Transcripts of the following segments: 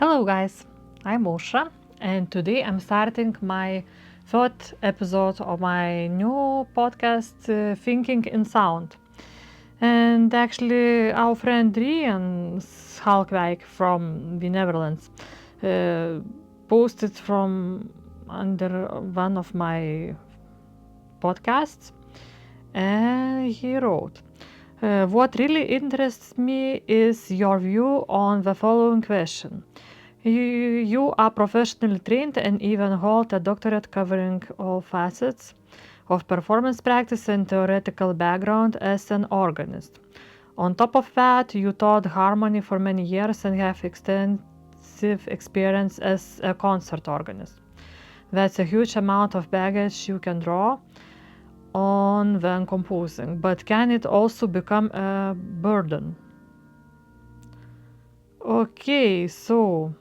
Hello guys, I'm Ausra and today I'm starting my third episode of my new podcast Thinking in Sound. And actually our friend Rien Schalkwijk from the Netherlands uh, posted from under one of my podcasts and he wrote, what really interests me is your view on the following question. You are professionally trained and even hold a doctorate covering all facets of performance practice and theoretical background as an organist. On top of that, you taught harmony for many years and have extensive experience as a concert organist. That's a huge amount of baggage you can draw on when composing, but can it also become a burden? Okay, so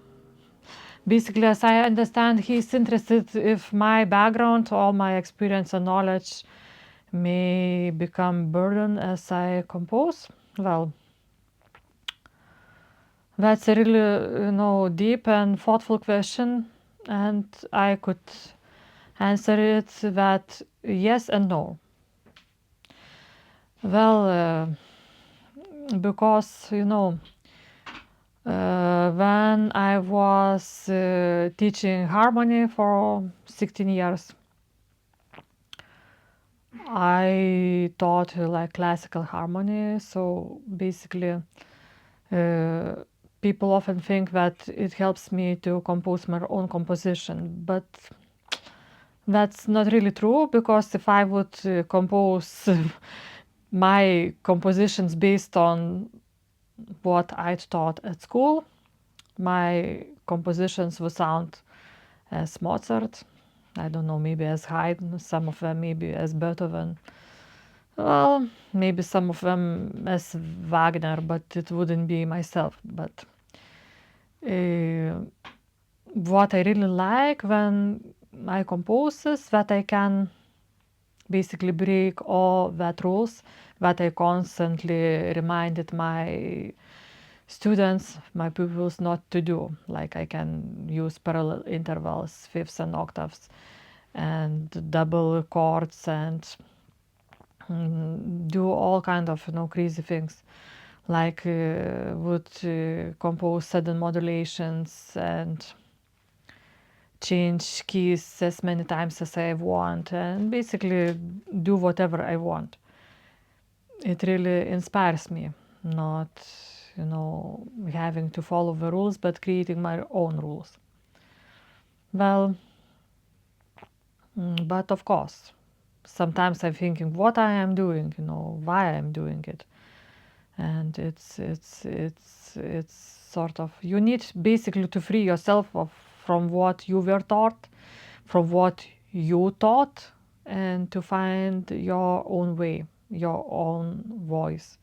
basically, as I understand, he's interested if my background, all my experience and knowledge may become burden as I compose. Well, that's a really, deep and thoughtful question, and I could answer it that yes and no. Well, because when I was teaching harmony for 16 years, I taught like classical harmony. So basically, people often think that it helps me to compose my own composition, but that's not really true because if I would compose my compositions based on what I'd taught at school, my compositions would sound as Mozart. I don't know, maybe as Haydn, some of them maybe as Beethoven. Well, maybe some of them as Wagner, but it wouldn't be myself. But what I really like when I compose is that I can basically break all that rules that I constantly reminded my students, my pupils not to do. Like I can use parallel intervals, fifths and octaves, and double chords and do all kind of crazy things like would compose sudden modulations and change keys as many times as I want and basically do whatever I want. It really inspires me, not having to follow the rules but creating my own rules. Well, but of course sometimes I'm thinking what I am doing, why I'm doing it. And it's sort of, you need basically to free yourself from what you were taught, from what you taught, and to find your own way, your own voice.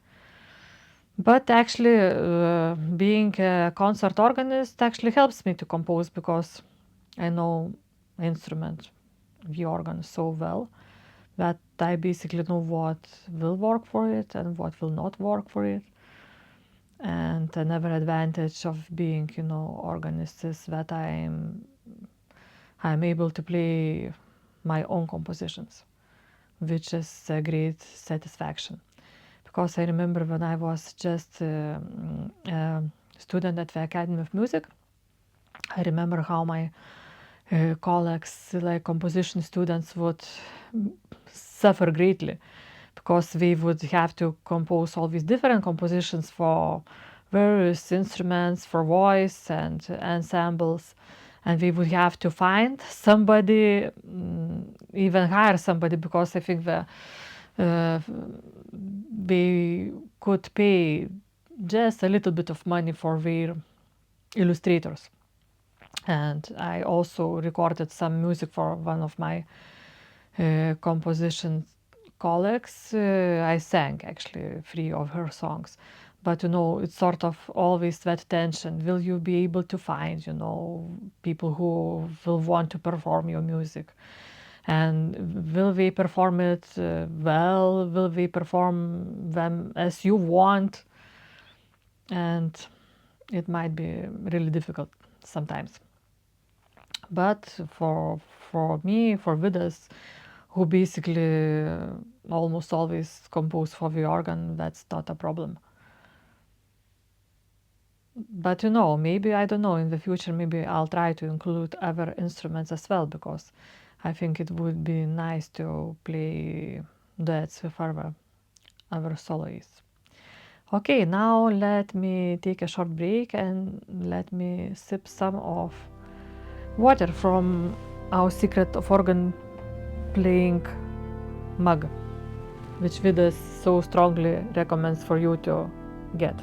But actually, being a concert organist actually helps me to compose because I know instrument, the organ, so well that I basically know what will work for it and what will not work for it. And another advantage of being, organist is that I'm able to play my own compositions, which is a great satisfaction. Because I remember when I was just a student at the Academy of Music, I remember how my colleagues, like composition students, would suffer greatly because we would have to compose all these different compositions for various instruments, for voice and ensembles. And we would have to find somebody, even hire somebody, because I think we could pay just a little bit of money for their illustrators. And I also recorded some music for one of my composition colleagues. I sang actually 3 of her songs. But it's sort of always that tension. Will you be able to find, people who will want to perform your music? And will they perform it well? Will they perform them as you want? And it might be really difficult sometimes. But for me, for Vidas, who basically almost always compose for the organ, that's not a problem. But maybe, I don't know, in the future, maybe I'll try to include other instruments as well, because I think it would be nice to play duets with other soloists. Okay, now let me take a short break and let me sip some of water from our secret of organ playing mug, which Vidas so strongly recommends for you to get.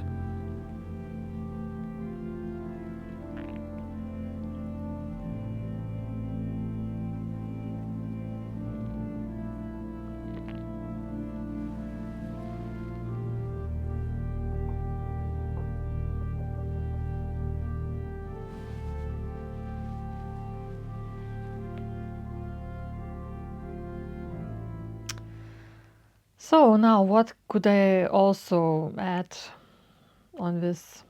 So now what could I also add on this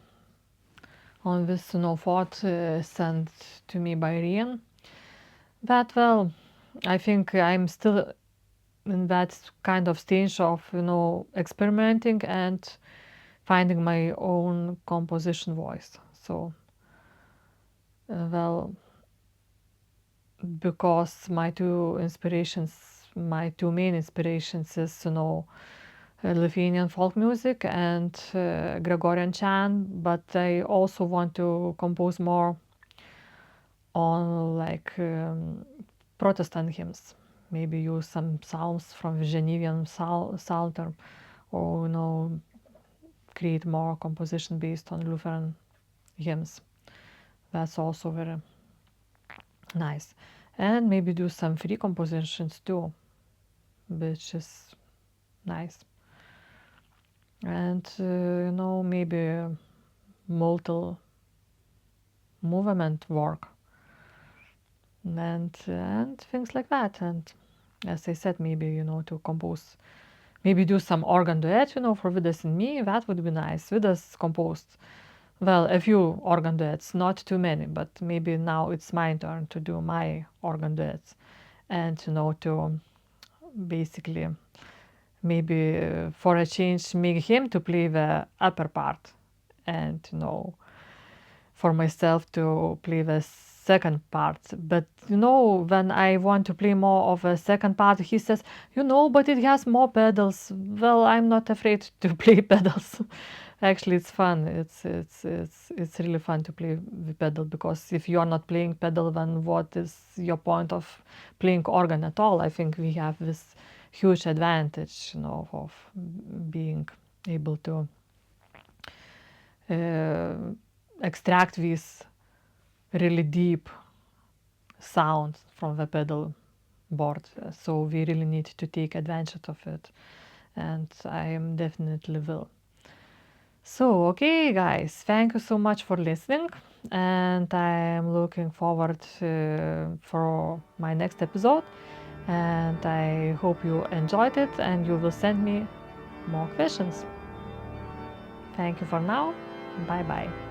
thought sent to me by Rien? That, well, I think I'm still in that kind of stage of experimenting and finding my own composition voice. So well, because my two main inspirations is Lithuanian folk music and Gregorian chant, but I also want to compose more on like Protestant hymns. Maybe use some psalms from the Genevan Psalter, or create more composition based on Lutheran hymns. That's also very nice. And maybe do some free compositions too, which is nice. And maybe multi movement work and things like that. And as I said, maybe to compose, maybe do some organ duet for Vidas and me. That would be nice. Vidas composed, well, a few organ duets, not too many, but maybe now it's my turn to do my organ duets, and to basically maybe for a change make him to play the upper part, and for myself to play the second part. But when I want to play more of a second part, he says, but it has more pedals. Well, I'm not afraid to play pedals. Actually, it's fun. It's really fun to play the pedal, because if you are not playing pedal, then what is your point of playing organ at all? I think we have this huge advantage, of being able to extract these really deep sounds from the pedal board. So we really need to take advantage of it, and I am definitely will. So, okay, guys, thank you so much for listening, and I am looking forward for my next episode, and I hope you enjoyed it and you will send me more questions. Thank you for now. Bye bye.